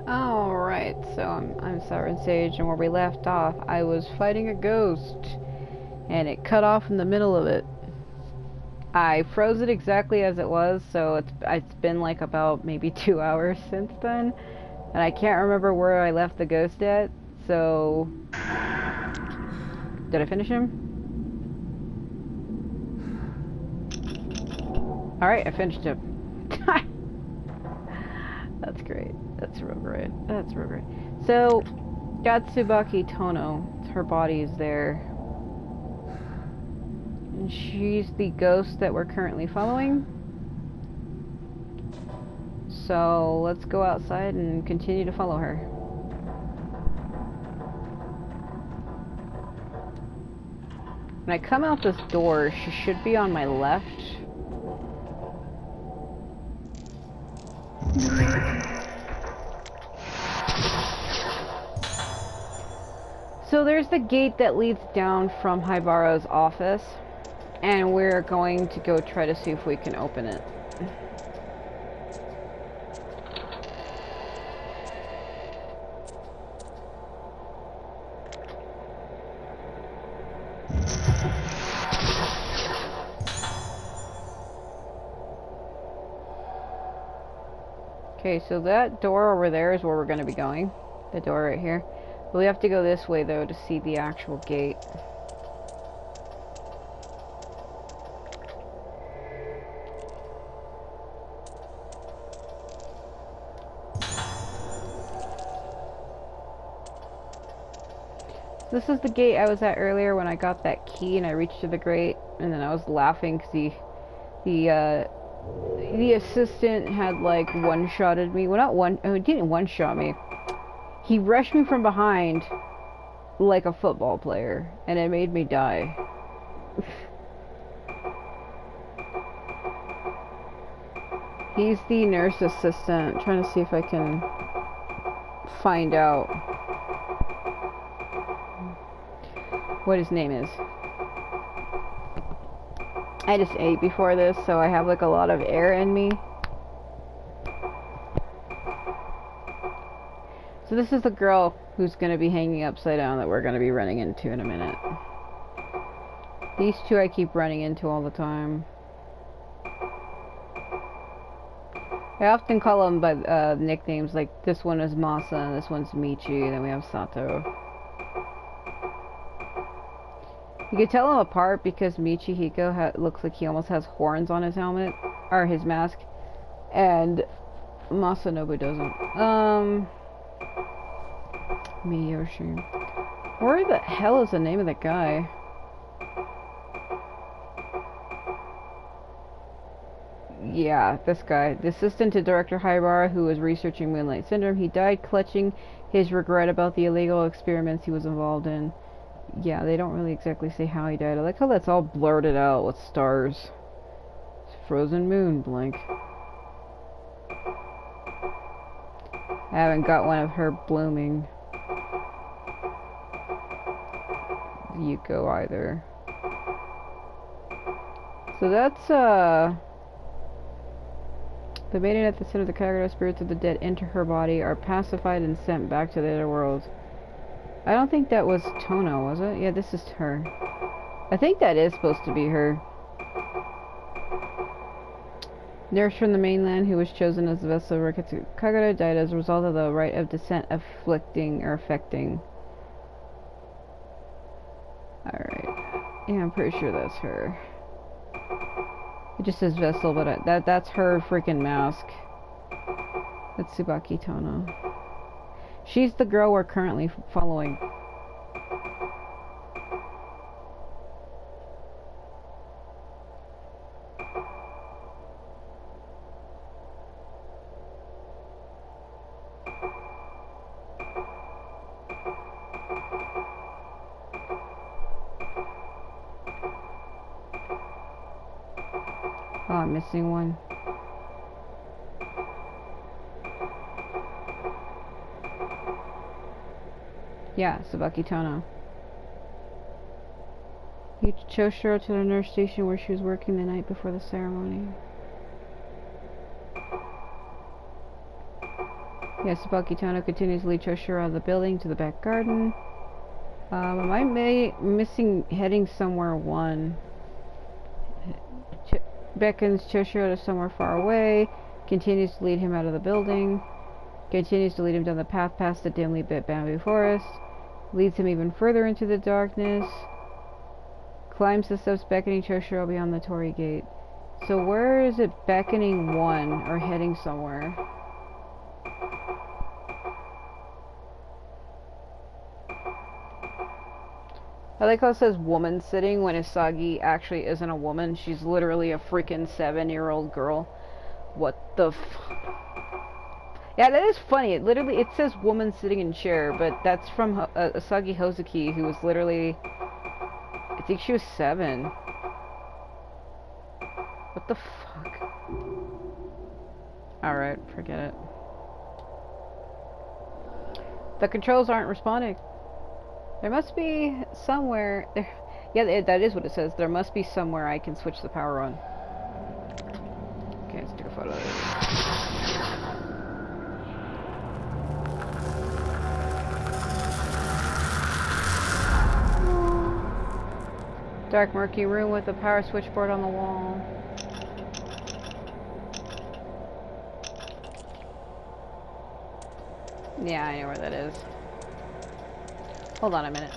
Alright, so I'm Siren Sage, and where we left off, I was fighting a ghost, and it cut off in the middle of it. I froze it exactly as it was, so it's been like about maybe 2 hours since then, and I can't remember where I left the ghost at, so... Did I finish him? Alright, I finished him. That's great. That's real great. That's real great. So, got Tsubaki Tono. Her body is there. And she's the ghost that we're currently following. So, let's go outside and continue to follow her. When I come out this door, she should be on my left. So there's the gate that leads down from Hibara's office, and we're going to go try to see if we can open it. Okay, so that door over there is where we're going to be going. The door right here. We have to go this way, though, to see the actual gate. This is the gate I was at earlier when I got that key and I reached to the grate, and then I was laughing because the assistant had, like, one-shotted me. Well, not one... Oh, he didn't one-shot me. He rushed me from behind like a football player, and it made me die. He's the nurse assistant. I'm trying to see if I can find out what his name is. I just ate before this, so I have like a lot of air in me. So this is the girl who's going to be hanging upside down that we're going to be running into in a minute. These two I keep running into all the time. I often call them by nicknames, like this one is Masa and this one's Michi, and then we have Sato. You can tell them apart because Michihiko looks like he almost has horns on his helmet, or his mask, and Masanobu doesn't. Miyoshi. Where the hell is the name of that guy? Yeah, this guy. The assistant to Director Hibara, who was researching Moonlight Syndrome. He died clutching his regret about the illegal experiments he was involved in. Yeah, they don't really exactly say how he died. I like how that's all blurted out with stars. Frozen moon, blank. I haven't got one of her blooming Yuko either. So that's the maiden at the center of the Kagero. Spirits of the dead enter her body, are pacified and sent back to the other world. I don't think that was Tono, was it? Yeah, this is her. I think that is supposed to be her. Nurse from the mainland who was chosen as the vessel of Riketsu Kagero died as a result of the rite of descent afflicting or affecting. Alright. Yeah, I'm pretty sure that's her. It just says vessel, but that's her freaking mask. That's Tsubaki Tono. She's the girl we're currently following. Oh, I'm missing one. Yeah, Tsubaki Tono. He Choshiro to the nurse station where she was working the night before the ceremony. Yasubaki Tono continues to lead Choshiro out of the building to the back garden. Am I missing heading somewhere one? Beckons Choshiro to somewhere far away. Continues to lead him out of the building. Continues to lead him down the path past the dimly lit bamboo forest. Leads him even further into the darkness. Climbs the steps beckoning Choshiro beyond the torii gate. So where is it beckoning one or heading somewhere? I like how it says woman sitting when Isagi actually isn't a woman. She's literally a freaking 7-year-old girl. What the Yeah, that is funny. It says woman sitting in chair, but that's from Isagi Hozuki, who was literally, I think she was 7. What the fuck? Alright, forget it. The controls aren't responding. There must be somewhere there. Yeah, that is what it says. There must be somewhere I can switch the power on. Okay, let's take a photo of this. Dark, murky room with the power switchboard on the wall. Yeah, I know where that is. Hold on a minute.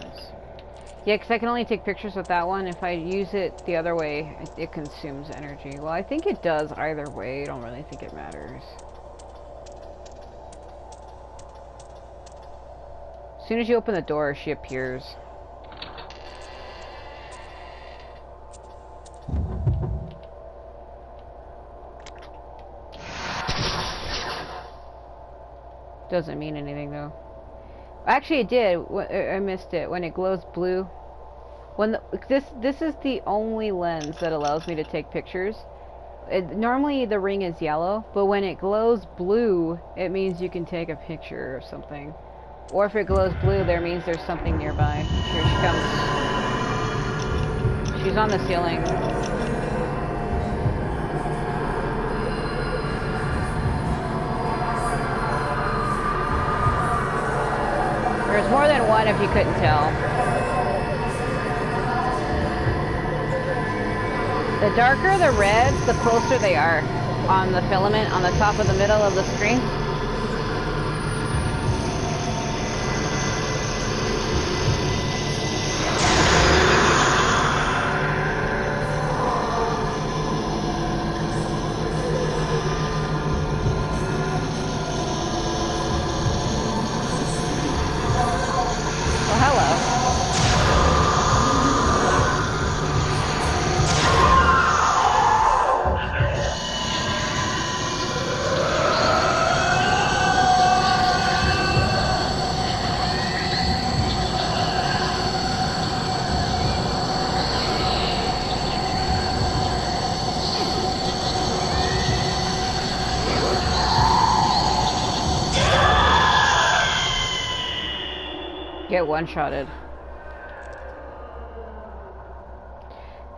Yeah, because I can only take pictures with that one. If I use it the other way, it consumes energy. Well, I think it does either way. I don't really think it matters. As soon as you open the door, she appears. Doesn't mean anything, though. Actually, it did. I missed it. When it glows blue. This is the only lens that allows me to take pictures. Normally the ring is yellow, but when it glows blue, it means you can take a picture of something. Or if it glows blue, there means there's something nearby. Here she comes. She's on the ceiling. There's more than one if you couldn't tell. The darker the reds, the closer they are on the filament on the top of the middle of the screen. Get one-shotted.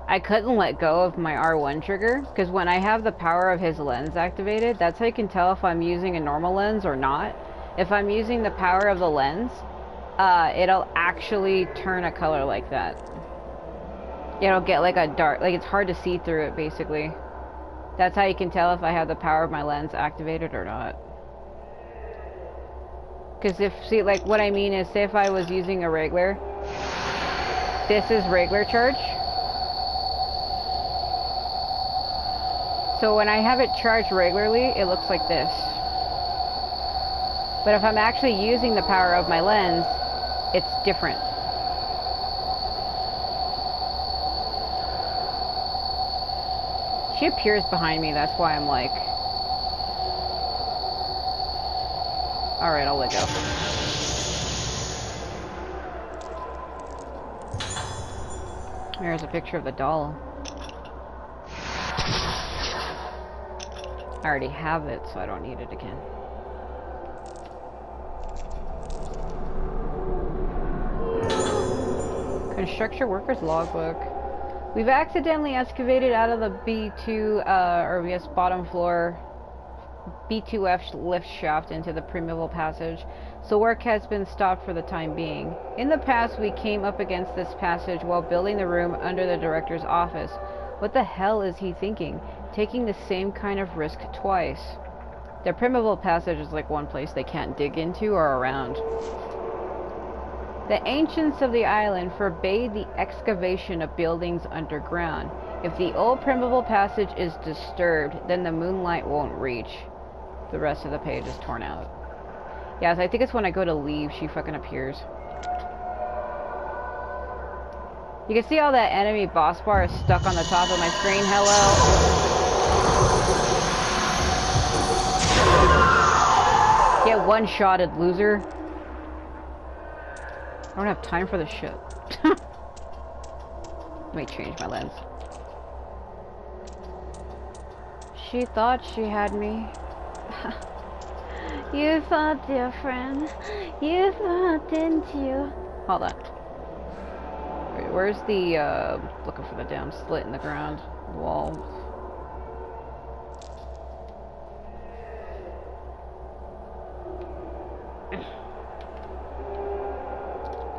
I couldn't let go of my R1 trigger, because when I have the power of his lens activated, that's how you can tell if I'm using a normal lens or not. If I'm using the power of the lens, it'll actually turn a color like that. It'll get like a dark, like it's hard to see through it, basically. That's how you can tell if I have the power of my lens activated or not. Because see, like, what I mean is, say if I was using a regular, this is regular charge. So when I have it charged regularly, it looks like this. But if I'm actually using the power of my lens, it's different. She appears behind me, that's why I'm like... Alright, I'll let go. There's a picture of the doll. I already have it, so I don't need it again. Construction workers logbook. We've accidentally excavated out of the B2, or yes, bottom floor B2F lift shaft into the primeval passage, so work has been stopped for the time being. In the past, we came up against this passage while building the room under the director's office. What the hell is he thinking? Taking the same kind of risk twice. The primeval passage is like one place they can't dig into or around. The ancients of the island forbade the excavation of buildings underground. If the old primeval passage is disturbed, then the moonlight won't reach. The rest of the page is torn out. Yes, I think it's when I go to leave, she fucking appears. You can see how that enemy boss bar is stuck on the top of my screen. Hello? Get one-shotted, loser. I don't have time for this shit. Let me change my lens. She thought she had me. You thought, dear friend. You thought, didn't you? Hold on. Wait, where's the, looking for the damn slit in the ground. Wall.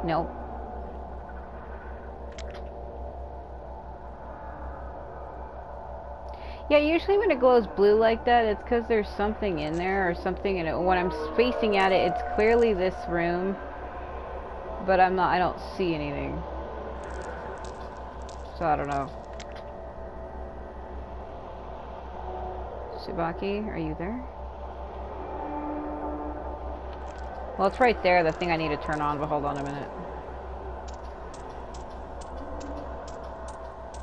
Nope. Yeah, usually when it glows blue like that, it's because there's something in there or something in it. When I'm facing at it, it's clearly this room, but I don't see anything. So I don't know. Tsubaki, are you there? Well, it's right there, the thing I need to turn on, but hold on a minute.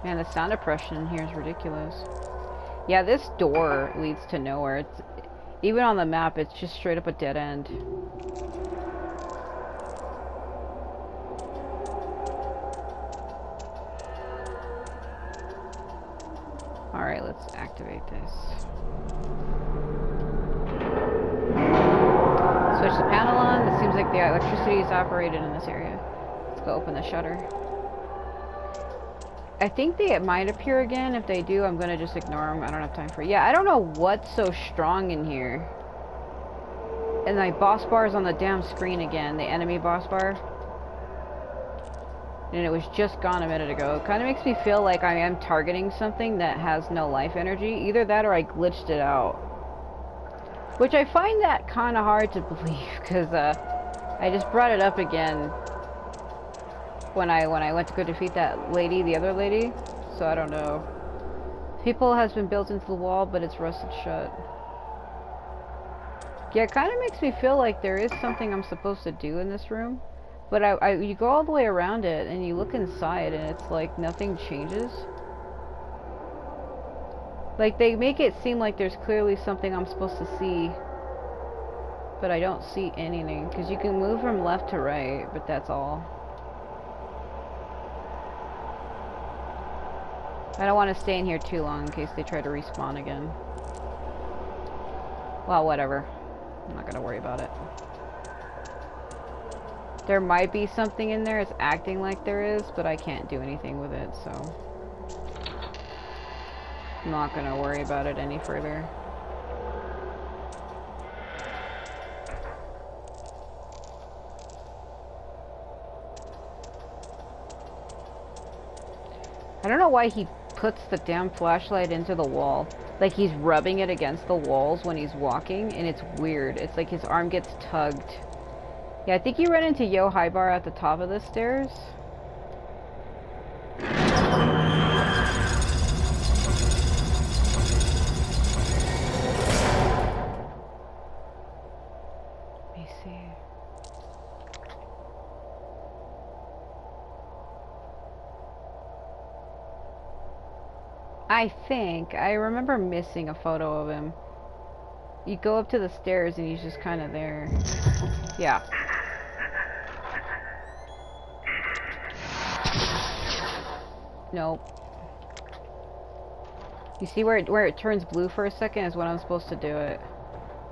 Man, the sound oppression in here is ridiculous. Yeah, this door leads to nowhere. It's even on the map, it's just straight up a dead end. Alright, let's activate this. Switch the panel on. It seems like the electricity is operated in this area. Let's go open the shutter. I think they might appear again. If they do, I'm gonna just ignore them. I don't have time for it. Yeah, I don't know what's so strong in here. And my boss bar is on the damn screen again. The enemy boss bar. And it was just gone a minute ago. It kind of makes me feel like I am targeting something that has no life energy. Either that or I glitched it out. Which I find that kind of hard to believe, because I just brought it up again when I went to go defeat that lady, the other lady. So I don't know. People has been built into the wall, but it's rusted shut. Yeah, it kind of makes me feel like there is something I'm supposed to do in this room. But you go all the way around it, and you look inside, and it's like nothing changes. Like, they make it seem like there's clearly something I'm supposed to see. But I don't see anything. Because you can move from left to right, but that's all. I don't want to stay in here too long in case they try to respawn again. Well, whatever. I'm not going to worry about it. There might be something in there. It's acting like there is, but I can't do anything with it, so I'm not going to worry about it any further. I don't know why he puts the damn flashlight into the wall. Like he's rubbing it against the walls when he's walking, and it's weird. It's like his arm gets tugged. Yeah, I think you run into Yo High Bar at the top of the stairs. Let me see. I remember missing a photo of him. You go up to the stairs and he's just kind of there. Yeah. Nope. You see where it turns blue for a second is when I'm supposed to do it.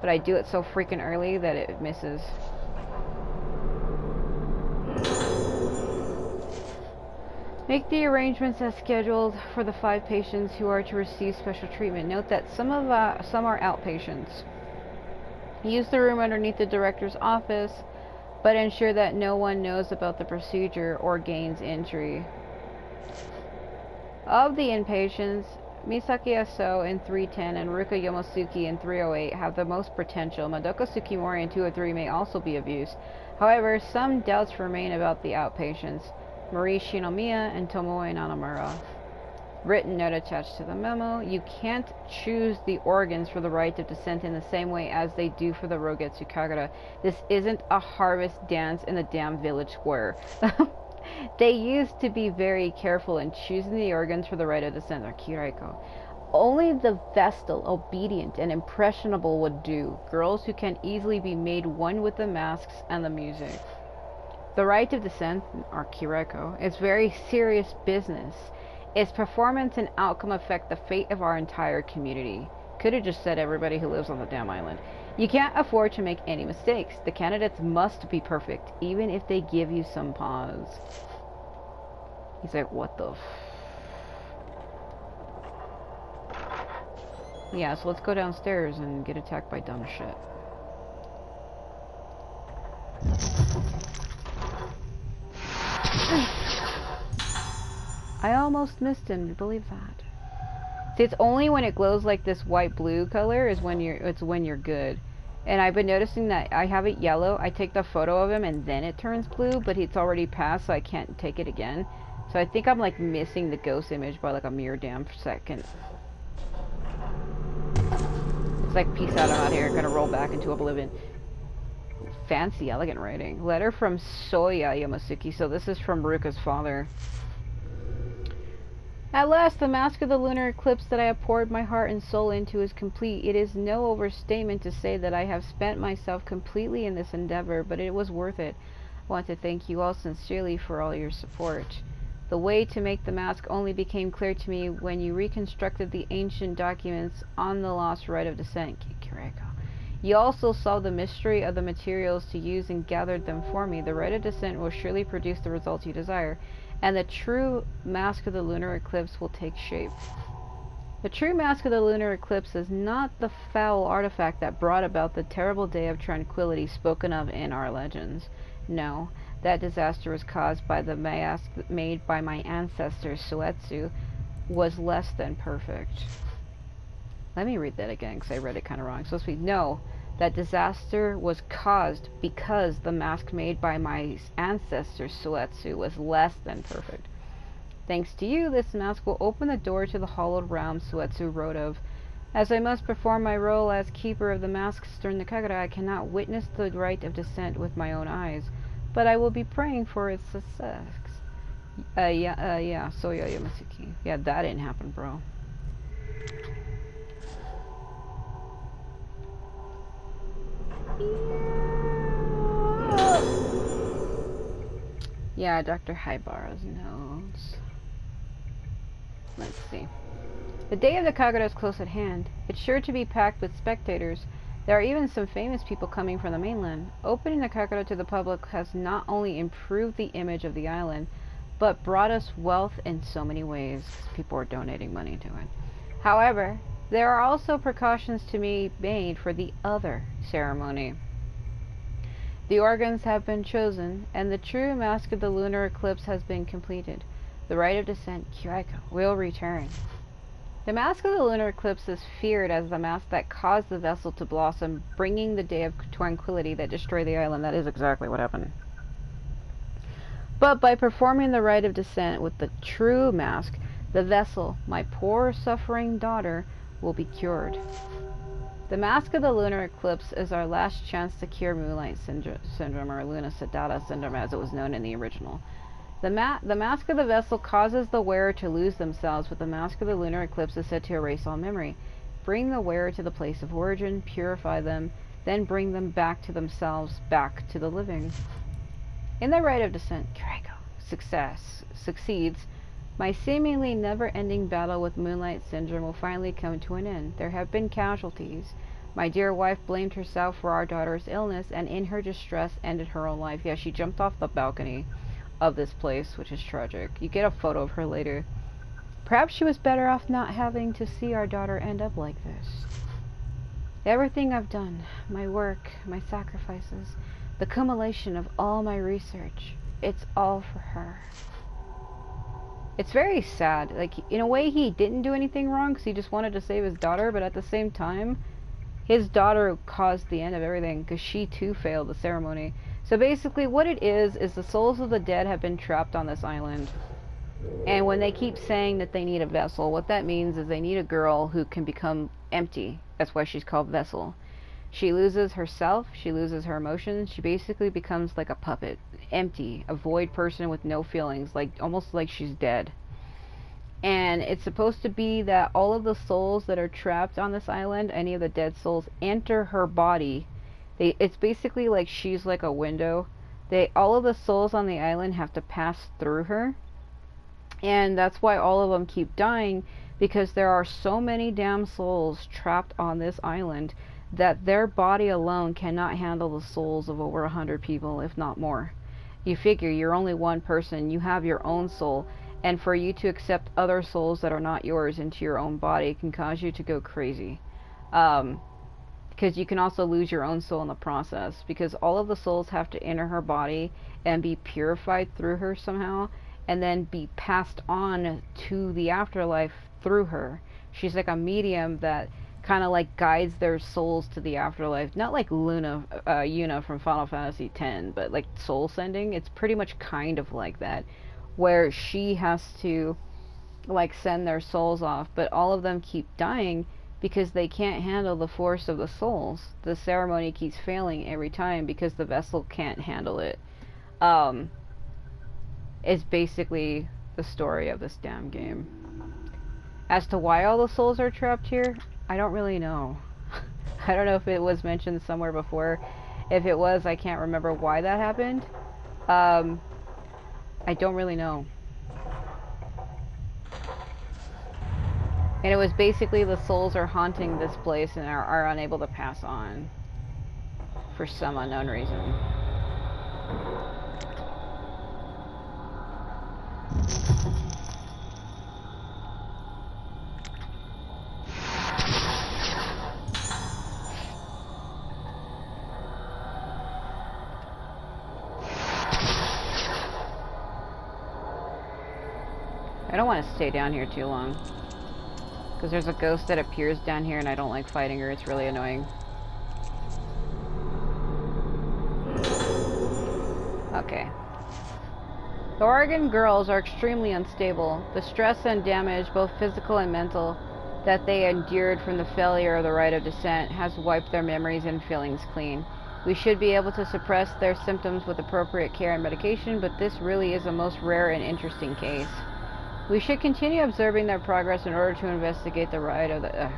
But I do it so freaking early that it misses. Make the arrangements as scheduled for the 5 patients who are to receive special treatment. Note that some are outpatients. Use the room underneath the director's office, but ensure that no one knows about the procedure or gains entry. Of the inpatients, Misaki Aso in 310 and Ruka Yomosuke in 308 have the most potential. Madoka Tsukimori in 203 may also be of use. However, some doubts remain about the outpatients, Marie Shinomiya and Tomoe Nanamura. Written note attached to the memo: you can't choose the organs for the rite of descent in the same way as they do for the Rogetsu Kagura. This isn't a harvest dance in the damn village square. They used to be very careful in choosing the organs for the rite of descent, or Kiraiko. Only the Vestal, obedient, and impressionable would do, girls who can easily be made one with the masks and the music. The rite of descent, or Kiraiko, is very serious business. Its performance and outcome affect the fate of our entire community. Could have just said everybody who lives on the damn island. You can't afford to make any mistakes. The candidates must be perfect, even if they give you some pause. He's like, what the Yeah, so let's go downstairs and get attacked by dumb shit. I almost missed him, believe that. See, it's only when it glows like this white-blue color is when you're good. And I've been noticing that I have it yellow. I take the photo of him and then it turns blue, but it's already passed, so I can't take it again. So I think I'm like missing the ghost image by like a mere damn second. It's like, peace out, I'm out here, gonna roll back into oblivion. Fancy, elegant writing. Letter from Soya Yamasuki. So this is from Ruka's father. At last, the mask of the lunar eclipse that I have poured my heart and soul into is complete. It is no overstatement to say that I have spent myself completely in this endeavor, but it was worth it. I want to thank you all sincerely for all your support. The way to make the mask only became clear to me when you reconstructed the ancient documents on the lost rite of descent, Kireko. You also saw the mystery of the materials to use and gathered them for me. The rite of descent will surely produce the results you desire, and the true mask of the lunar eclipse will take shape. The true mask of the lunar eclipse is not the foul artifact that brought about the terrible day of tranquility spoken of in our legends. No, that disaster was caused by the mask made by my ancestor Suetsu was less than perfect. Let me read that again because I read it kind of wrong. So no, that disaster was caused because the mask made by my ancestor Suetsu was less than perfect. Thanks to you, this mask will open the door to the hallowed realm Suetsu wrote of. As I must perform my role as keeper of the masks during the Kagura, I cannot witness the rite of descent with my own eyes, but I will be praying for its success. Yeah, Soya Yamasuki. Yeah, that didn't happen, bro. Yeah, Dr. Haibara's notes. Let's see. The day of the Kagura is close at hand. It's sure to be packed with spectators. There are even some famous people coming from the mainland. Opening the Kagura to the public has not only improved the image of the island, but brought us wealth in so many ways. People are donating money to it. However, there are also precautions to be made for the other ceremony. The organs have been chosen, and the true mask of the lunar eclipse has been completed. The rite of descent, Kiraiko, will return. The mask of the lunar eclipse is feared as the mask that caused the vessel to blossom, bringing the day of tranquility that destroyed the island. That is exactly what happened. But by performing the rite of descent with the true mask, the vessel, my poor suffering daughter, will be cured. The mask of the lunar eclipse is our last chance to cure Moonlight Syndrome, or Luna Sedata Syndrome as it was known in the original. The mask of the vessel causes the wearer to lose themselves, but the mask of the lunar eclipse is said to erase all memory. Bring the wearer to the place of origin, purify them, then bring them back to themselves, back to the living. In the rite of descent, Kiraiko succeeds. My seemingly never-ending battle with Moonlight Syndrome will finally come to an end. There have been casualties. My dear wife blamed herself for our daughter's illness, and in her distress ended her own life. Yeah, she jumped off the balcony. of this place, which is tragic. You get a photo of her later. Perhaps she was better off not having to see our daughter end up like this. Everything I've done, my work, my sacrifices, the accumulation of all my research, it's all for her. It's very sad. Like, in a way, he didn't do anything wrong because he just wanted to save his daughter, but at the same time, his daughter caused the end of everything because she too failed the ceremony. So basically what it is the souls of the dead have been trapped on this island. And when they keep saying that they need a vessel, what that means is they need a girl who can become empty. That's why she's called Vessel. She loses herself, she loses her emotions, she basically becomes like a puppet. Empty, a void person with no feelings, like almost like she's dead. And it's supposed to be that all of the souls that are trapped on this island, any of the dead souls, enter her body. It's basically like she's like a window. All of the souls on the island have to pass through her. And that's why all of them keep dying, because there are so many damn souls trapped on this island that their body alone cannot handle the souls of over 100 people, if not more. You figure you're only one person, you have your own soul, and for you to accept other souls that are not yours into your own body can cause you to go crazy. Because you can also lose your own soul in the process, because all of the souls have to enter her body and be purified through her somehow, and then be passed on to the afterlife through her. She's like a medium that kind of like guides their souls to the afterlife. Not like Yuna from Final Fantasy X, but like soul sending. It's pretty much kind of like that, where she has to like send their souls off, but all of them keep dying because they can't handle the force of the souls. The ceremony keeps failing every time because the vessel can't handle it. Is basically the story of this damn game. As to why all the souls are trapped here, I don't really know. I don't know if it was mentioned somewhere before. If it was, I can't remember why that happened. I don't really know. And it was basically the souls are haunting this place and are unable to pass on for some unknown reason. I don't want to stay down here too long, because there's a ghost that appears down here and I don't like fighting her. It's really annoying. Okay. The Oregon girls are extremely unstable. The stress and damage, both physical and mental, that they endured from the failure of the rite of descent has wiped their memories and feelings clean. We should be able to suppress their symptoms with appropriate care and medication, but this really is a most rare and interesting case. We should continue observing their progress in order to investigate the rite of the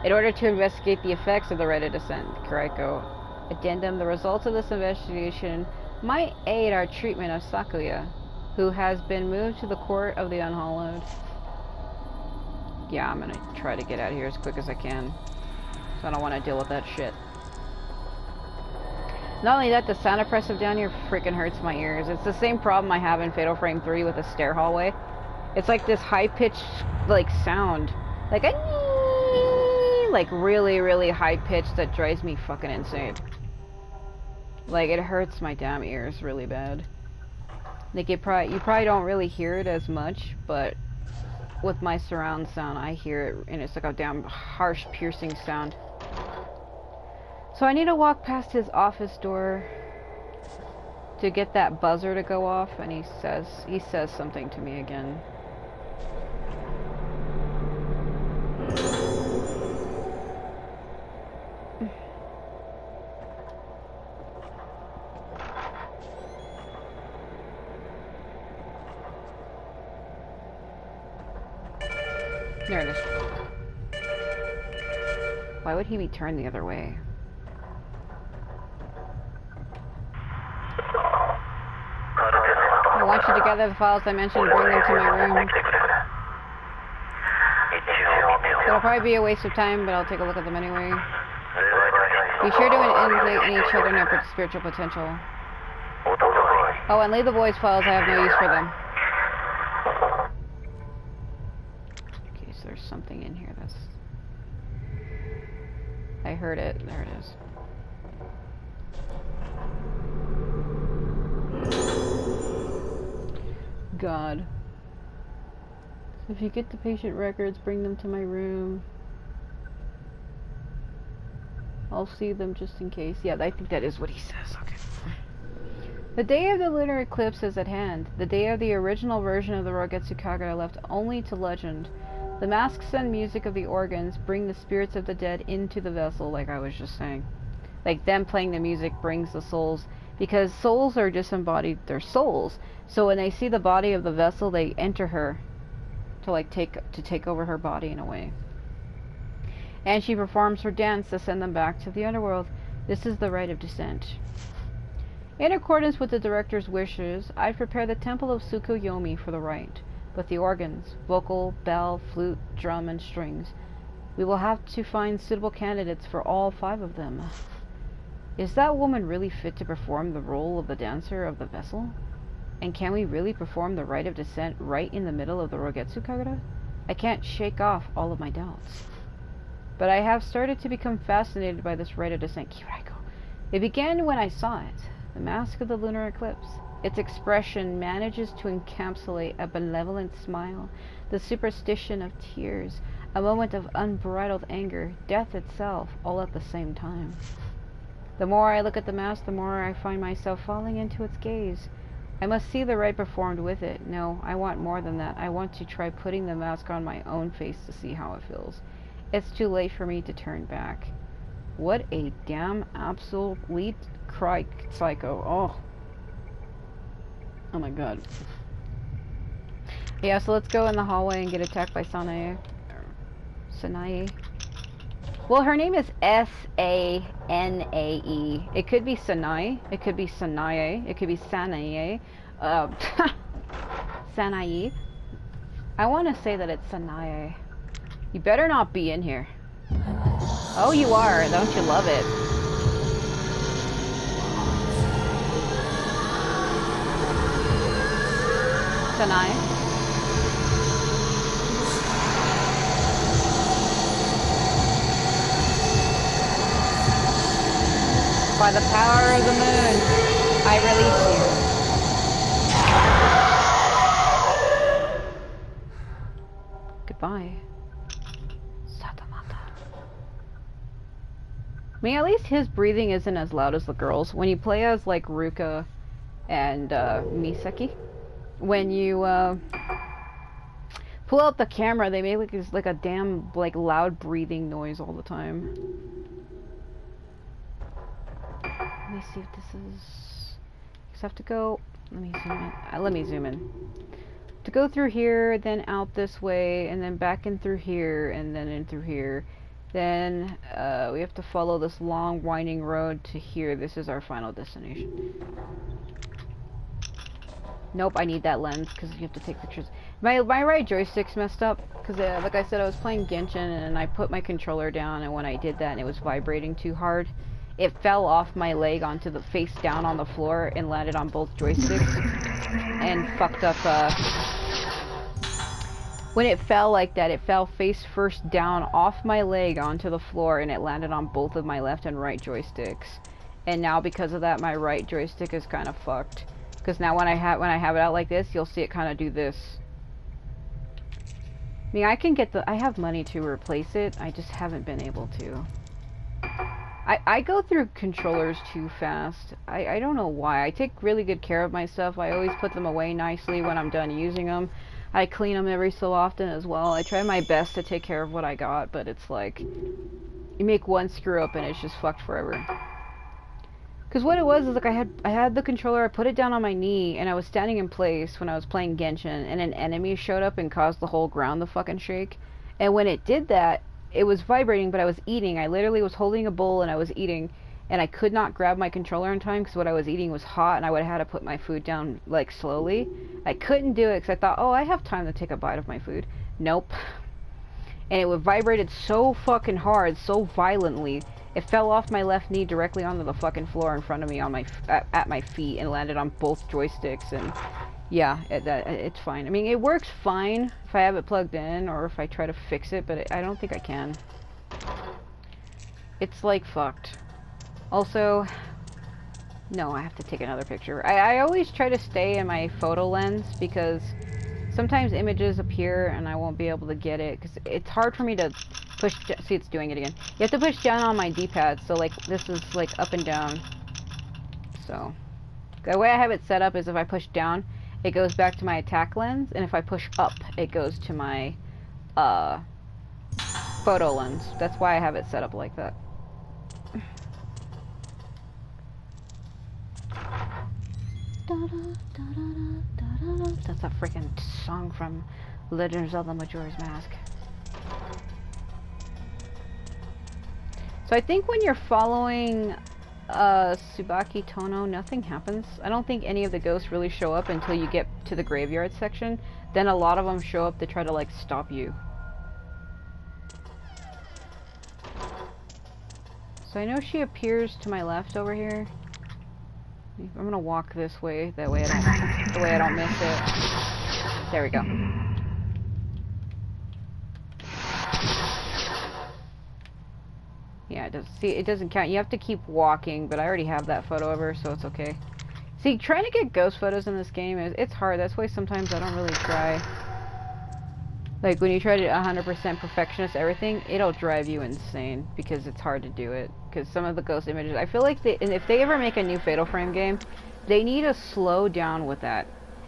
in order to investigate the effects of the rite of descent. Kariko. Addendum: the results of this investigation might aid our treatment of Sakuya, who has been moved to the court of the unhallowed. Yeah, I'm gonna try to get out of here as quick as I can, so I don't want to deal with that shit. Not only that, the sound oppressive down here freaking hurts my ears. It's the same problem I have in Fatal Frame 3 with the stair hallway. It's like this high-pitched, like, sound. Like a like really, really high-pitched that drives me fucking insane. Like, it hurts my damn ears really bad. Like, you probably don't really hear it as much, but with my surround sound, I hear it, and it's like a damn harsh, piercing sound. So I need to walk past his office door to get that buzzer to go off, and he says something to me again. There it is. Why would he be turned the other way? I want you to gather the files I mentioned and bring them to my room. It'll probably be a waste of time, but I'll take a look at them anyway. Be sure to indicate any children have spiritual potential. Oh, and leave the voice files. I have no use for them. Okay, so there's something in here that's... I heard it. There it is. God. So if you get the patient records, bring them to my room. I'll see them just in case. Yeah, I think that is what he says. Okay. The day of the lunar eclipse is at hand. The day of the original version of the Rogetsu Kagura left only to legend. The masks and music of the organs bring the spirits of the dead into the vessel, like I was just saying. Like, them playing the music brings the souls, because souls are disembodied, they're souls. So when they see the body of the vessel, they enter her to, like, take over her body in a way. And she performs her dance to send them back to the underworld. This is the rite of descent. In accordance with the director's wishes, I prepare the temple of Tsukuyomi for the rite. But the organs, vocal, bell, flute, drum, and strings, we will have to find suitable candidates for all 5 of them. Is that woman really fit to perform the role of the dancer of the vessel? And can we really perform the rite of descent right in the middle of the Rogetsu Kagura? I can't shake off all of my doubts. But I have started to become fascinated by this rite of descent. Kiriko. It began when I saw it, the mask of the lunar eclipse. Its expression manages to encapsulate a benevolent smile, the superstition of tears, a moment of unbridled anger, death itself, all at the same time. The more I look at the mask, the more I find myself falling into its gaze. I must see the rite performed with it. No, I want more than that. I want to try putting the mask on my own face to see how it feels. It's too late for me to turn back. What a damn absolute psycho. Oh my god. Yeah, so let's go in the hallway and get attacked by Sanae. Sanae. Well, her name is S-A-N-A-E. It could be Sanae. It could be Sanae. It could be Sanae. Sanae. I want to say that it's Sanae. You better not be in here. Oh, you are. Don't you love it? Sanae. By the power of the moon, I release you. Goodbye. Satamata. I mean, at least his breathing isn't as loud as the girls. When you play as, like, Ruka and Misaki, when you pull out the camera, they make like a damn, like, loud breathing noise all the time. Let me see if this is... I have to go... Let me zoom in. Let me zoom in. To go through here, then out this way, and then back in through here, and then in through here. Then we have to follow this long, winding road to here. This is our final destination. Nope, I need that lens, because you have to take pictures. My right joystick's messed up, because like I said, I was playing Genshin, and I put my controller down, and when I did that, and it was vibrating too hard, it fell off my leg onto the face down on the floor and landed on both joysticks and fucked up. When it fell like that, it fell face first down off my leg onto the floor and it landed on both of my left and right joysticks. And now because of that, my right joystick is kind of fucked. Because now when I have it out like this, you'll see it kind of do this. I mean, I have money to replace it. I just haven't been able to. I go through controllers too fast. I don't know why. I take really good care of my stuff. I always put them away nicely when I'm done using them. I clean them every so often as well. I try my best to take care of what I got, but it's like, you make one screw up and it's just fucked forever. Because what it was is like I had the controller, I put it down on my knee, and I was standing in place when I was playing Genshin, and an enemy showed up and caused the whole ground to fucking shake. And when it did that, it was vibrating, but I was eating. I literally was holding a bowl and I was eating, and I could not grab my controller in time because what I was eating was hot, and I would have had to put my food down, like, slowly. I couldn't do it because I thought, oh, I have time to take a bite of my food. Nope. and it vibrated so fucking hard, so violently, it fell off my left knee directly onto the fucking floor in front of me on my at my feet and landed on both joysticks. And yeah, it's fine. I mean, it works fine if I have it plugged in or if I try to fix it, but I don't think I can. It's like fucked. Also, no, I have to take another picture. I always try to stay in my photo lens because sometimes images appear and I won't be able to get it because it's hard for me to push. See, it's doing it again. You have to push down on my D-pad, so like this is like up and down. So the way I have it set up is if I push down, it goes back to my attack lens, and if I push up, it goes to my photo lens. That's why I have it set up like that. That's a freaking song from Legend of Zelda Majora's Mask. So I think when you're following Tsubaki Tono, nothing happens. I don't think any of the ghosts really show up until you get to the graveyard section. Then a lot of them show up to try to like stop you. So I know she appears to my left over here. I'm gonna walk this way, that way I don't miss it. There we go. Yeah, it doesn't count. You have to keep walking, but I already have that photo of her, so it's okay. See, trying to get ghost photos in this game it's hard. That's why sometimes I don't really try. Like when you try to 100% perfectionist everything, it'll drive you insane because it's hard to do it. Because some of the ghost images, I feel like if they ever make a new Fatal Frame game, they need to slow down with that.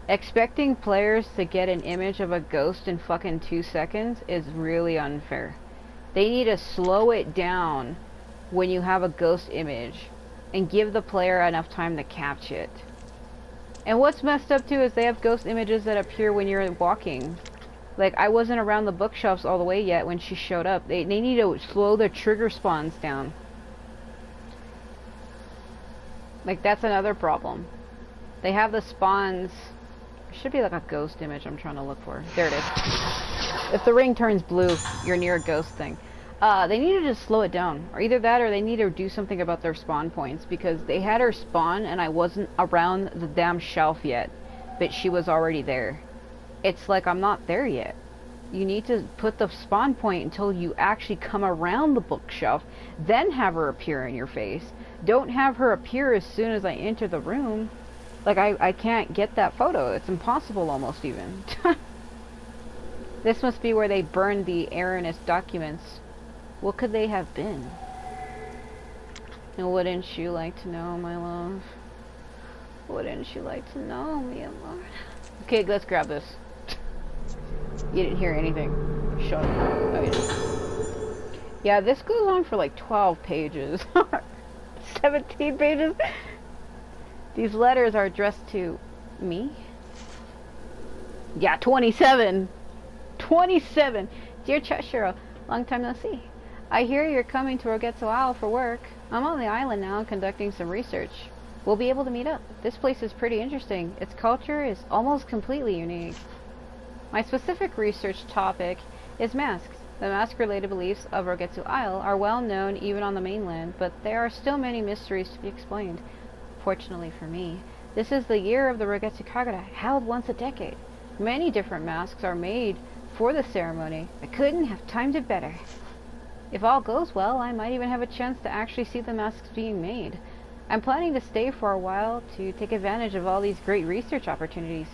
Expecting players to get an image of a ghost in fucking 2 seconds is really unfair. They need to slow it down when you have a ghost image and give the player enough time to catch it. And what's messed up too is they have ghost images that appear when you're walking. Like, I wasn't around the bookshelves all the way yet when she showed up. They need to slow their trigger spawns down. Like, that's another problem. They have the spawns... It should be like a ghost image I'm trying to look for. There it is. If the ring turns blue, you're near a ghost thing. They need to just slow it down. Or either that or they need to do something about their spawn points. Because they had her spawn and I wasn't around the damn shelf yet. But she was already there. It's like I'm not there yet. You need to put the spawn point until you actually come around the bookshelf, then have her appear in your face. Don't have her appear as soon as I enter the room. Like, I can't get that photo. It's impossible almost even. This must be where they burned the erroneous documents. What could they have been? And wouldn't you like to know, my love? Wouldn't you like to know, me amor? Okay, let's grab this. You didn't hear anything. Shut up. Oh, yeah, this goes on for like 12 pages. 17 pages? These letters are addressed to me? Yeah, 27. 27. Dear Choshiro, long time no see. I hear you're coming to Rogetsu Isle for work. I'm on the island now conducting some research. We'll be able to meet up. This place is pretty interesting. Its culture is almost completely unique. My specific research topic is masks. The mask-related beliefs of Rogetsu Isle are well known even on the mainland, but there are still many mysteries to be explained. Fortunately for me, this is the year of the Rogetsu Kagura, held once a decade. Many different masks are made for the ceremony. I couldn't have timed it better. If all goes well, I might even have a chance to actually see the masks being made. I'm planning to stay for a while to take advantage of all these great research opportunities.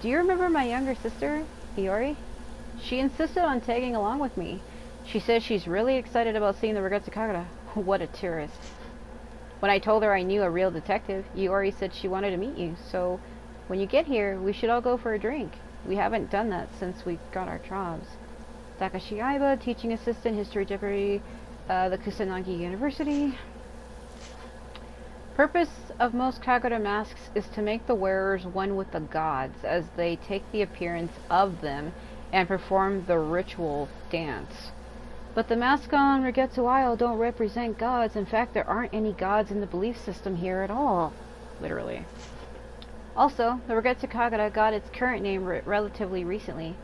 Do you remember my younger sister, Iori? She insisted on tagging along with me. She says she's really excited about seeing the Rogetsu Kagura. What a tourist. When I told her I knew a real detective, Iori said she wanted to meet you, so when you get here, we should all go for a drink. We haven't done that since we got our jobs. Takashi Aiba, teaching assistant, history deputy, the Kusanagi University. Purpose of most Kagura masks is to make the wearers one with the gods as they take the appearance of them and perform the ritual dance. But the masks on Rogetsu Isle don't represent gods. In fact, there aren't any gods in the belief system here at all. Literally. Also, the Rogetsu Kagura got its current name relatively recently.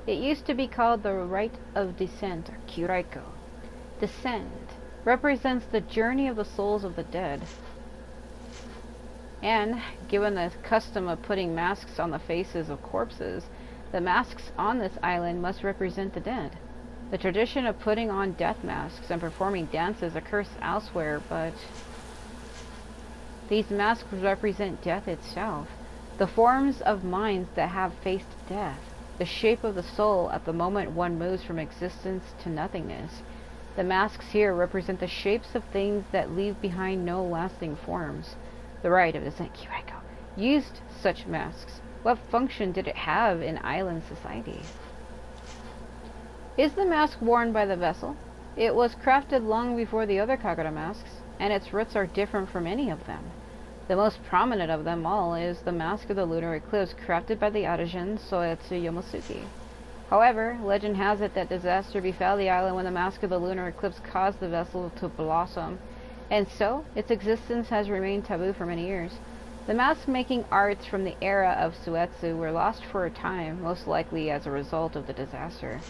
It used to be called the rite of descent, or Kiraiko. Descent represents the journey of the souls of the dead. And, given the custom of putting masks on the faces of corpses, the masks on this island must represent the dead. The tradition of putting on death masks and performing dances occurs elsewhere, but these masks represent death itself, the forms of minds that have faced death, the shape of the soul at the moment one moves from existence to nothingness. The masks here represent the shapes of things that leave behind no lasting forms. The rite of descent Kiraiko used such masks. What function did it have in island society? Is the mask worn by the vessel? It was crafted long before the other Kagura masks, and its roots are different from any of them. The most prominent of them all is the Mask of the Lunar Eclipse, crafted by the artisan Soetsu Yomosuke. However, legend has it that disaster befell the island when the Mask of the Lunar Eclipse caused the vessel to blossom, and so its existence has remained taboo for many years. The mask-making arts from the era of Soetsu were lost for a time, most likely as a result of the disaster.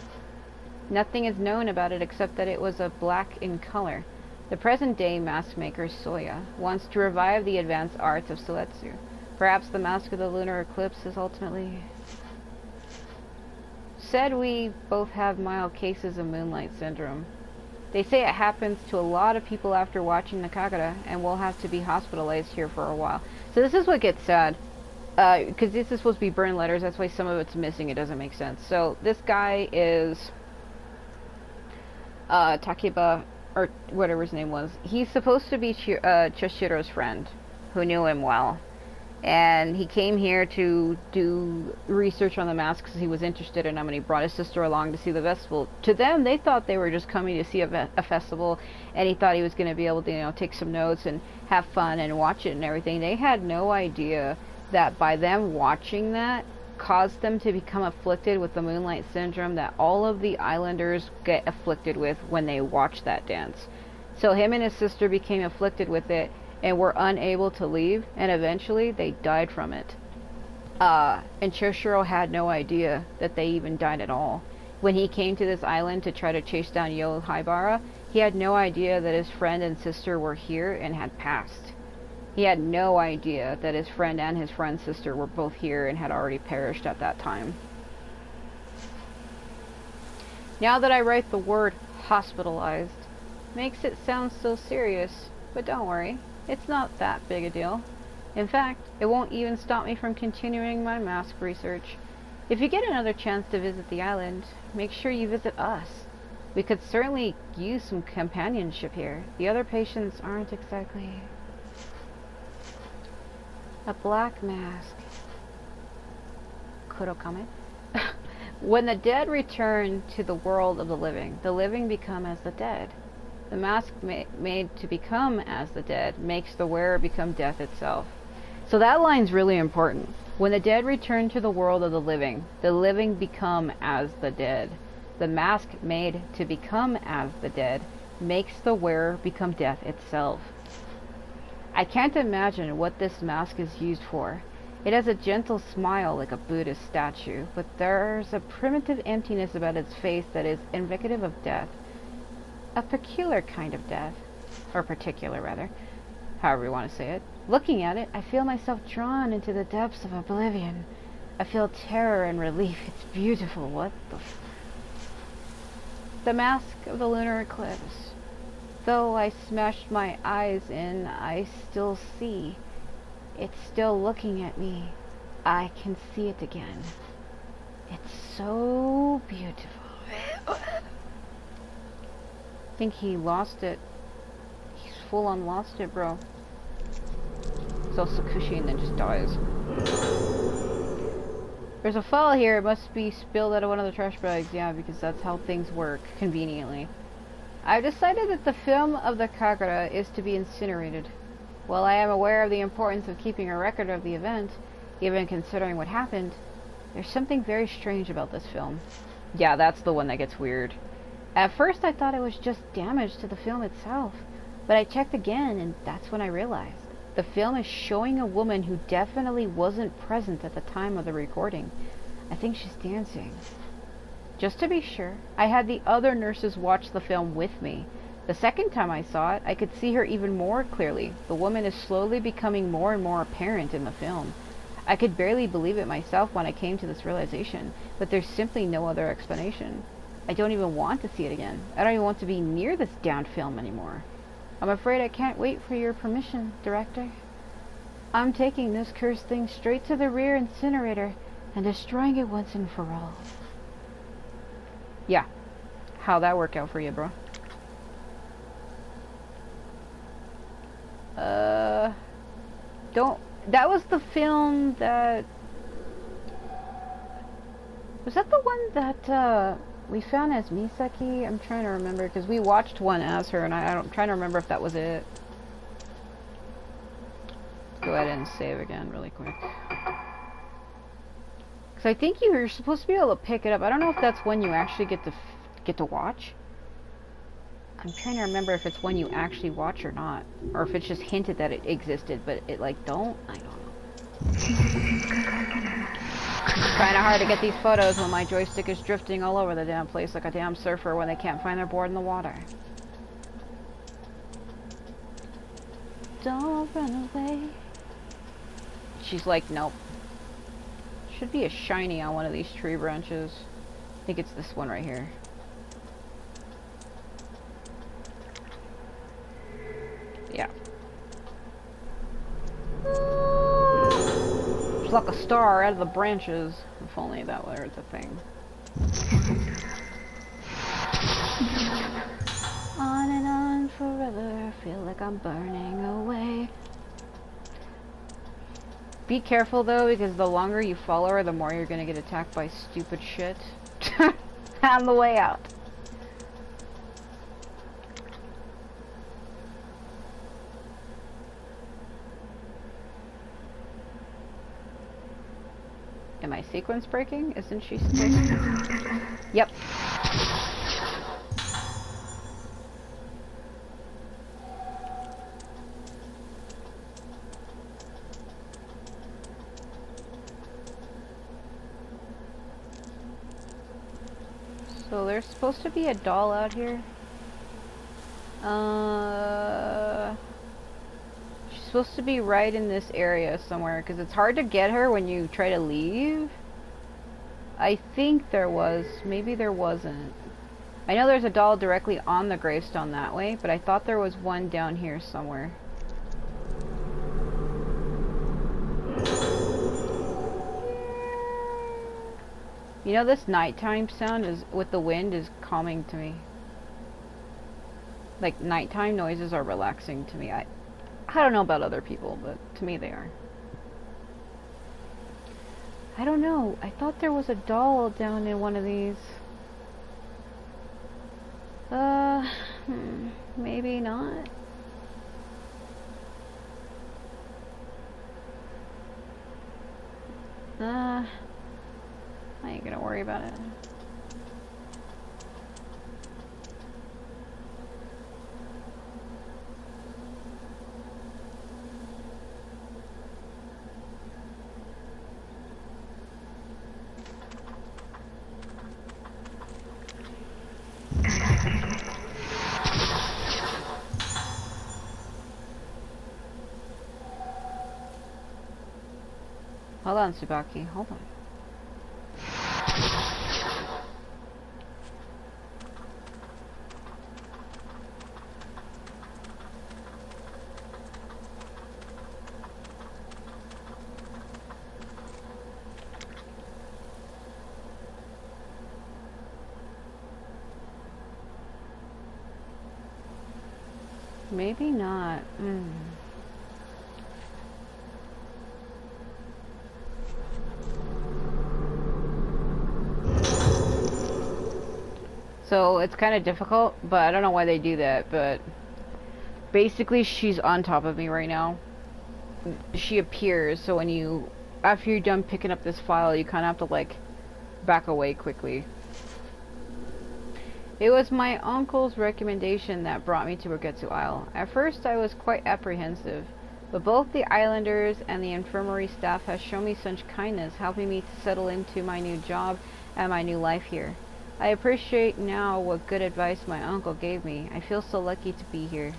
Nothing is known about it except that it was a black in color. The present-day mask maker Soya wants to revive the advanced arts of Soetsu. Perhaps the Mask of the Lunar Eclipse is ultimately... Said we both have mild cases of moonlight syndrome. They say it happens to a lot of people after watching the Kagura, and we'll have to be hospitalized here for a while. So this is what gets sad. Because this is supposed to be burned letters, that's why some of it's missing, it doesn't make sense. So this guy is... Takeba, or whatever his name was. He's supposed to be Choshiro's friend, who knew him well. And he came here to do research on the mask because he was interested in them, and he brought his sister along to see the festival. To them, they thought they were just coming to see a festival, and he thought he was going to be able to, you know, take some notes and have fun and watch it and everything. They had no idea that by them watching that caused them to become afflicted with the moonlight syndrome that all of the islanders get afflicted with when they watch that dance. So him and his sister became afflicted with it and were unable to leave, and eventually they died from it. And Choshiro had no idea that they even died at all. When he came to this island to try to chase down Haibara, he had no idea that his friend and sister were here and had passed. He had no idea that his friend and his friend's sister were both here and had already perished at that time. Now that I write the word hospitalized, makes it sound so serious, but don't worry. It's not that big a deal. In fact, it won't even stop me from continuing my mask research. If you get another chance to visit the island, make sure you visit us. We could certainly use some companionship here. The other patients aren't exactly... A black mask. Kurokame? When the dead return to the world of the living become as the dead. The mask made to become as the dead makes the wearer become death itself. So that line's really important. When the dead return to the world of the living become as the dead. The mask made to become as the dead makes the wearer become death itself. I can't imagine what this mask is used for. It has a gentle smile like a Buddhist statue, but there's a primitive emptiness about its face that is indicative of death. A peculiar kind of death. Or particular, rather. However you want to say it. Looking at it, I feel myself drawn into the depths of oblivion. I feel terror and relief. It's beautiful. What the The Mask of the Lunar Eclipse. Though I smashed my eyes in, I still see. It's still looking at me. I can see it again. It's so beautiful. I think he lost it. He's full on lost it, bro. So Sakushi and then just dies. There's a file here. It must be spilled out of one of the trash bags. Yeah, because that's how things work, conveniently. I've decided that the film of the Kagura is to be incinerated. While I am aware of the importance of keeping a record of the event, even considering what happened, there's something very strange about this film. Yeah, that's the one that gets weird. At first I thought it was just damage to the film itself, but I checked again and that's when I realized. The film is showing a woman who definitely wasn't present at the time of the recording. I think she's dancing. Just to be sure, I had the other nurses watch the film with me. The second time I saw it, I could see her even more clearly. The woman is slowly becoming more and more apparent in the film. I could barely believe it myself when I came to this realization, but there's simply no other explanation. I don't even want to see it again. I don't even want to be near this damned film anymore. I'm afraid I can't wait for your permission, Director. I'm taking this cursed thing straight to the rear incinerator and destroying it once and for all. Yeah. How'd that work out for you, bro? That was the film that... Was that the one that, we found as Misaki? I'm trying to remember, because we watched one as her, and I'm trying to remember if that was it. Let's go ahead and save again really quick. Because I think you're supposed to be able to pick it up. I don't know if that's one you actually get to watch. I'm trying to remember if it's one you actually watch or not. Or if it's just hinted that it existed, but it, like, don't? I don't know. It's kinda hard to get these photos when my joystick is drifting all over the damn place like a damn surfer when they can't find their board in the water. Don't run away. She's like, nope. Should be a shiny on one of these tree branches. I think it's this one right here. Yeah. It's like a star out of the branches. If only that were the thing. On and on forever, feel like I'm burning away. Be careful though, because the longer you follow her, the more you're gonna get attacked by stupid shit on the way out. Am I sequence breaking? Isn't she supposed to? Yep. So there's supposed to be a doll out here. She's supposed to be right in this area somewhere, because it's hard to get her when you try to leave. I think there was. Maybe there wasn't. I know there's a doll directly on the gravestone that way, but I thought there was one down here somewhere. You know, this nighttime sound is with the wind is calming to me. Like, nighttime noises are relaxing to me. I don't know about other people, but to me they are. I don't know. I thought there was a doll down in one of these. Maybe not. I ain't gonna worry about it. Hold on, Tsubaki. Hold on. Maybe not. So it's kind of difficult, but I don't know why they do that, but basically she's on top of me right now. She appears, so when you, after you're done picking up this file, you kind of have to like back away quickly. It was my uncle's recommendation that brought me to Rogetsu Isle. At first I was quite apprehensive, but both the islanders and the infirmary staff has shown me such kindness, helping me to settle into my new job and my new life here. I appreciate now what good advice my uncle gave me. I feel so lucky to be here.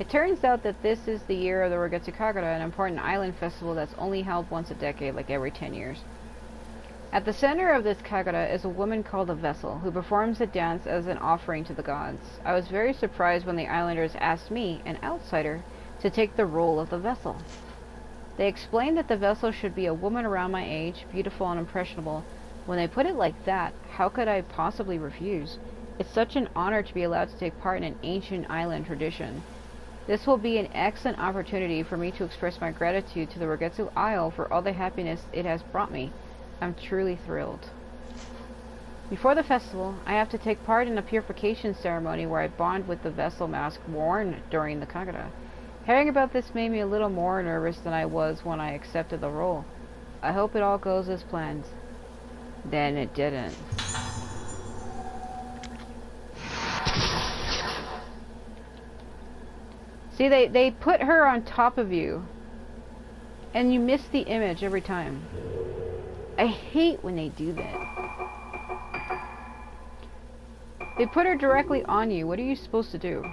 It turns out that this is the year of the Rogetsu Kagura, an important island festival that's only held once a decade, like every 10 years. At the center of this Kagura is a woman called a vessel, who performs a dance as an offering to the gods. I was very surprised when the islanders asked me, an outsider, to take the role of the vessel. They explained that the vessel should be a woman around my age, beautiful and impressionable. When they put it like that, how could I possibly refuse? It's such an honor to be allowed to take part in an ancient island tradition. This will be an excellent opportunity for me to express my gratitude to the Rogetsu Isle for all the happiness it has brought me. I'm truly thrilled. Before the festival, I have to take part in a purification ceremony where I bond with the vessel mask worn during the Kagura. Hearing about this made me a little more nervous than I was when I accepted the role. I hope it all goes as planned. Then it didn't. See, they put her on top of you, and you miss the image every time. I hate when they do that. They put her directly on you. What are you supposed to do?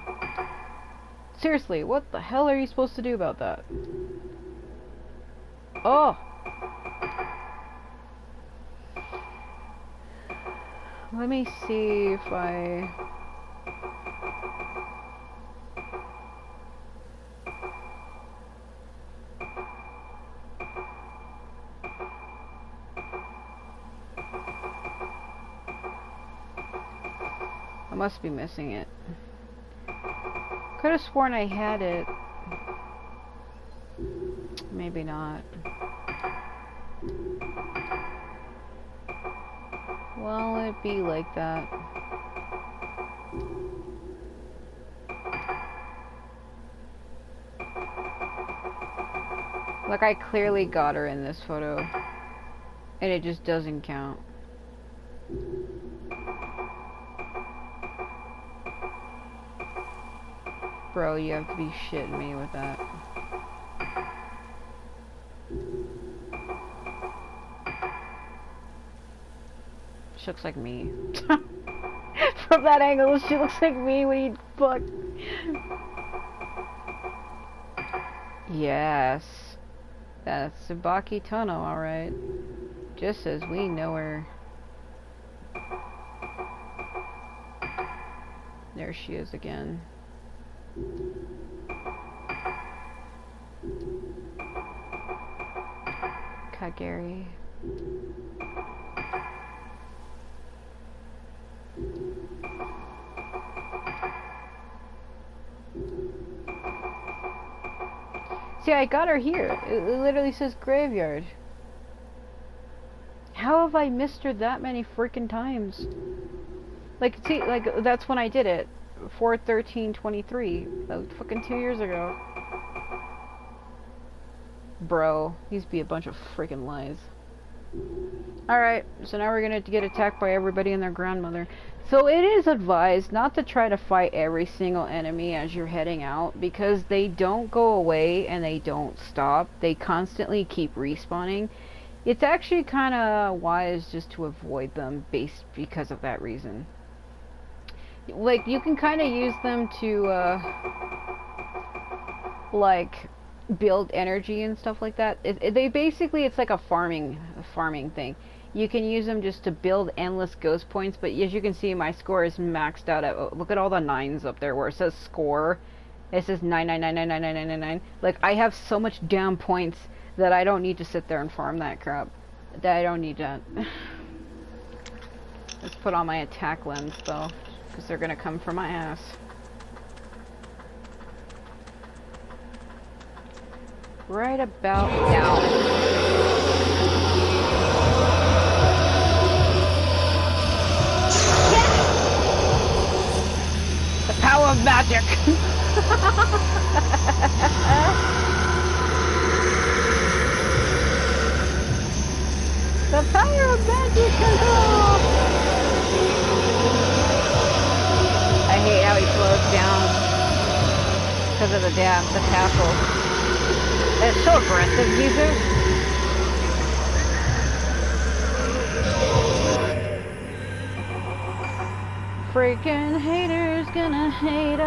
Seriously, what the hell are you supposed to do about that? Oh! Let me see if I... I must be missing it. Could have sworn I had it. Maybe not. Well, it'd be like that. Like, I clearly got her in this photo, and it just doesn't count. Bro, you have to be shitting me with that. She looks like me. From that angle, she looks like me when you fuck. Yes. That's Tsubaki Tono, alright. Just as we know her. There she is again. Kageri. See, I got her here. It literally says graveyard. How have I missed her that many freaking times? Like, see, like, that's when I did it. 4/13/23. That was fucking 2 years ago. Bro, these be a bunch of freaking lies. Alright, so now we're gonna get attacked by everybody and their grandmother. So it is advised not to try to fight every single enemy as you're heading out, because they don't go away and they don't stop. They constantly keep respawning. It's actually kind of wise just to avoid them because of that reason. Like, you can kind of use them to, like, build energy and stuff like that. They basically, it's like a farming thing. You can use them just to build endless ghost points, but as you can see, my score is maxed out at, look at all the 9s up there where it says score. It says 999999999. Like, I have so much damn points that I don't need to sit there and farm that crap. That I don't need that. Let's put on my attack lens though, because they're gonna come for my ass. Right about now. The power of magic! The power of magic! I hate how he slows down because of the tassels. It's so aggressive, Jesus. Freaking haters gonna hate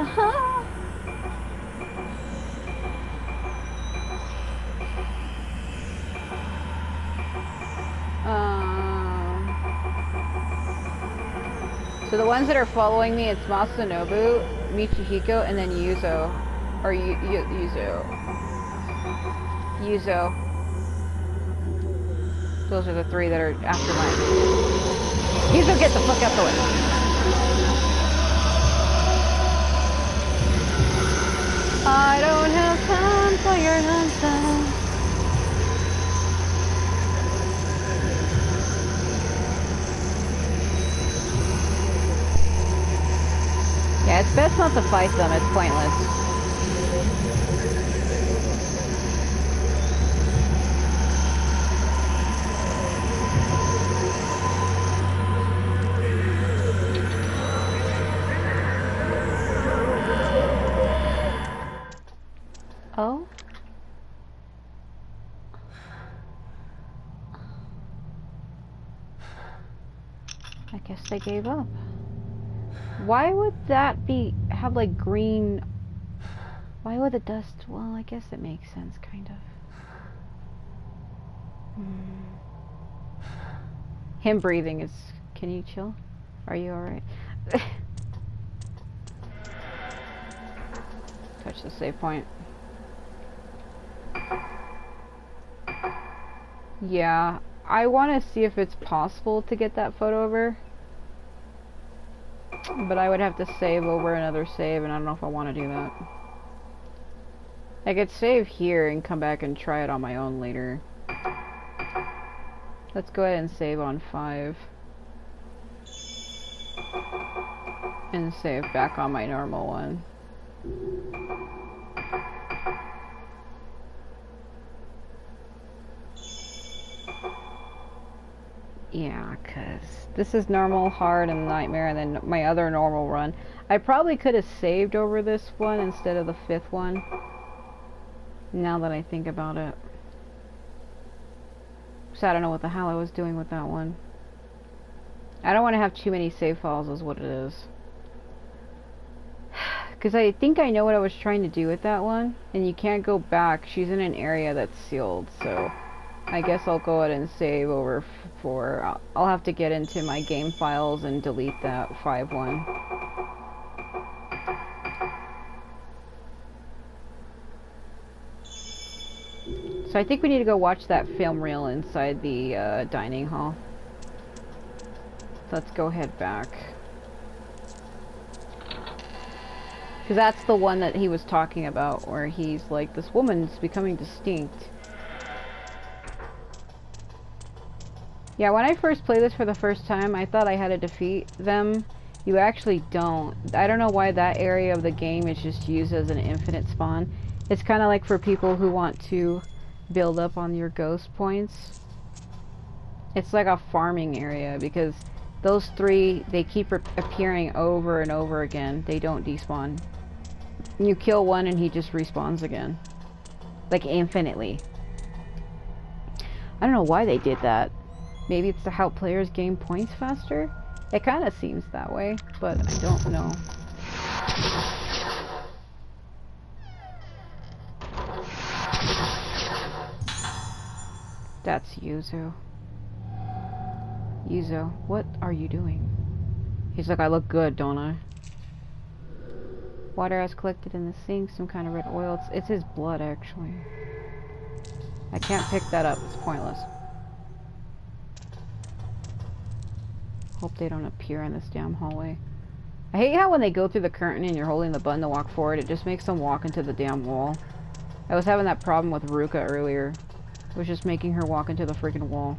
So the ones that are following me, it's Masanobu, Michihiko, and then Yuzo. Or Yuzo. Yuzo. Those are the three that are after mine. Yuzo, get the fuck out the way. I don't have time for your nonsense. Yeah, it's best not to fight them, it's pointless. Oh? I guess they gave up. Why would that have like green? Why would the dust? Well, I guess it makes sense, kind of. Him breathing is. Can you chill? Are you alright? Touch the save point. Yeah, I want to see if it's possible to get that photo over. But I would have to save over another save, and I don't know if I want to do that. I could save here and come back and try it on my own later. Let's go ahead and save on 5. And save back on my normal one. Yeah, cause this is normal, hard, and nightmare, and then my other normal run. I probably could have saved over this one instead of the 5th one. Now that I think about it. So I don't know what the hell I was doing with that one. I don't want to have too many save files is what it is. Because I think I know what I was trying to do with that one. And you can't go back. She's in an area that's sealed, so... I guess I'll go ahead and save over 4. I'll have to get into my game files and delete that 5 one. So I think we need to go watch that film reel inside the dining hall. So let's go head back. Because that's the one that he was talking about, where he's like, this woman's becoming distinct. Yeah, when I first played this for the first time, I thought I had to defeat them. You actually don't. I don't know why that area of the game is just used as an infinite spawn. It's kind of like for people who want to build up on your ghost points. It's like a farming area, because those 3, they keep appearing over and over again. They don't despawn. You kill one and he just respawns again. Like infinitely. I don't know why they did that. Maybe it's to help players gain points faster? It kind of seems that way, but I don't know. That's Yuzo. Yuzo, what are you doing? He's like, I look good, don't I? Water has collected in the sink, some kind of red oil. It's his blood, actually. I can't pick that up, it's pointless. Hope they don't appear in this damn hallway. I hate how when they go through the curtain and you're holding the button to walk forward, it just makes them walk into the damn wall. I was having that problem with Ruka earlier. It was just making her walk into the freaking wall.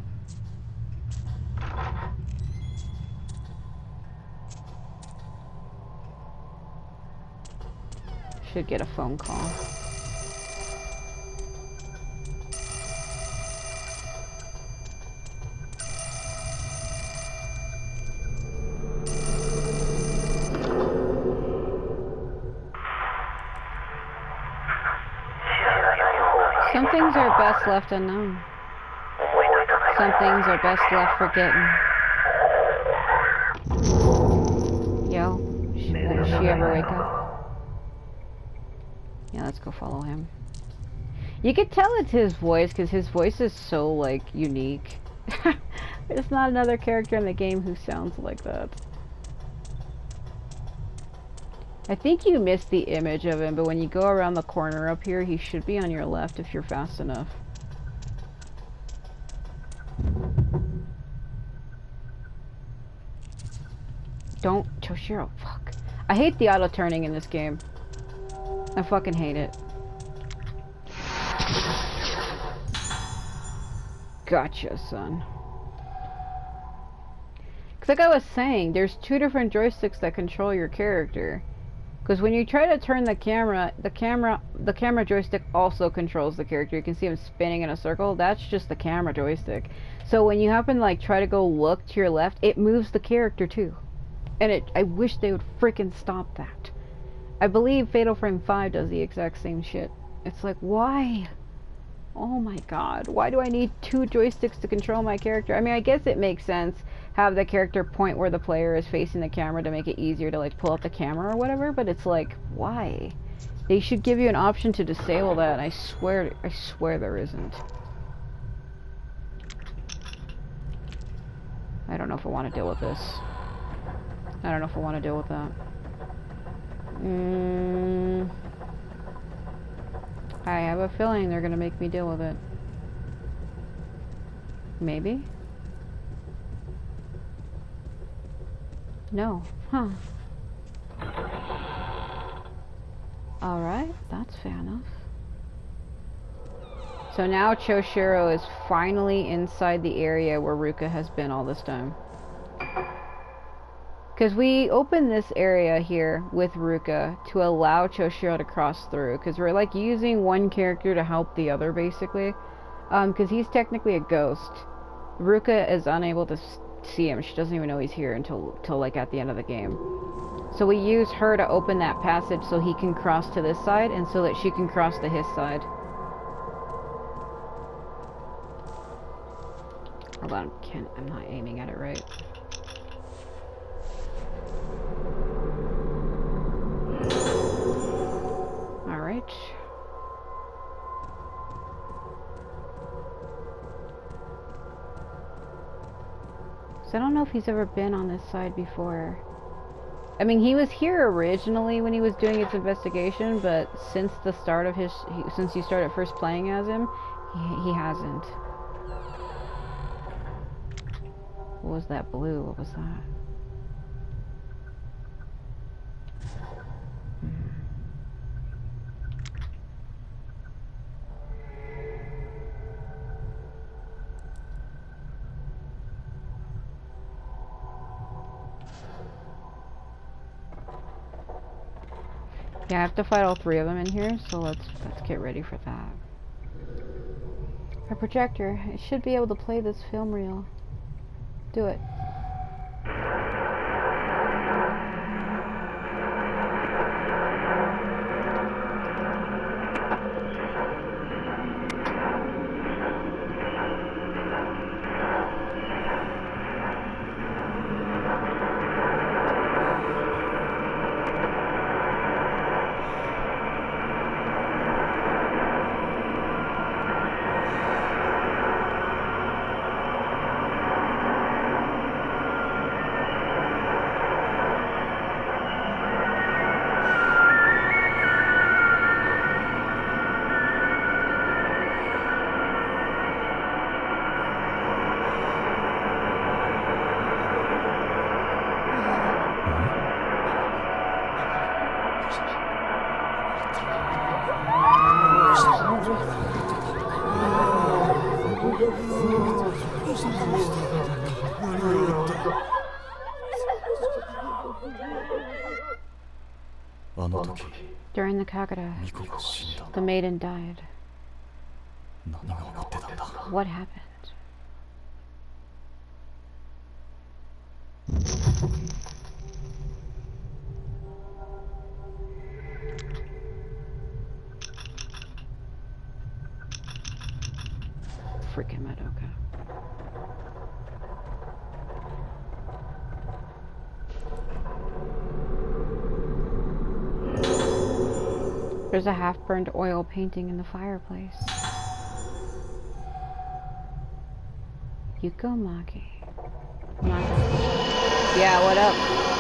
Should get a phone call. Some things are best left unknown. Some things are best left forgotten. Yep. Does she ever wake up? Yeah, let's go follow him. You could tell it's his voice because his voice is so, like, unique. There's not another character in the game who sounds like that. I think you missed the image of him, but when you go around the corner up here, he should be on your left if you're fast enough. Don't, Choshiro, fuck. I hate the auto-turning in this game. I fucking hate it. Gotcha, son. Cause like I was saying, there's two different joysticks that control your character. Because when you try to turn the camera joystick also controls the character. You can see him spinning in a circle. That's just the camera joystick. So when you happen to like try to go look to your left, it moves the character too. And I wish they would freaking stop that. I believe Fatal Frame 5 does the exact same shit. It's like, why? Oh my god, why do I need two joysticks to control my character? I mean, I guess it makes sense. Have the character point where the player is facing the camera to make it easier to like pull up the camera or whatever, but it's like, why? They should give you an option to disable that, and I swear there isn't. I don't know if I want to deal with this. I don't know if I want to deal with that. I have a feeling they're gonna make me deal with it. Maybe? No. Huh. Alright, that's fair enough. So now Choshiro is finally inside the area where Ruka has been all this time. Because we opened this area here with Ruka to allow Choshiro to cross through. Because we're like using one character to help the other basically. Because he's technically a ghost. Ruka is unable to see him. She doesn't even know he's here until like at the end of the game. So we use her to open that passage so he can cross to this side and so that she can cross to his side. Hold on, I'm not aiming at it right. Alright. So I don't know if he's ever been on this side before. I mean, he was here originally when he was doing his investigation, but since the start of since you started first playing as him, he hasn't. What was that blue? What was that? Yeah, I have to fight all three of them in here, so let's get ready for that. A projector. It should be able to play this film reel. Do it. During the Kagura, the maiden died. What happened? Freaking Madoka. There's a half-burned oil painting in the fireplace. Yuko Maki. Yeah, what up?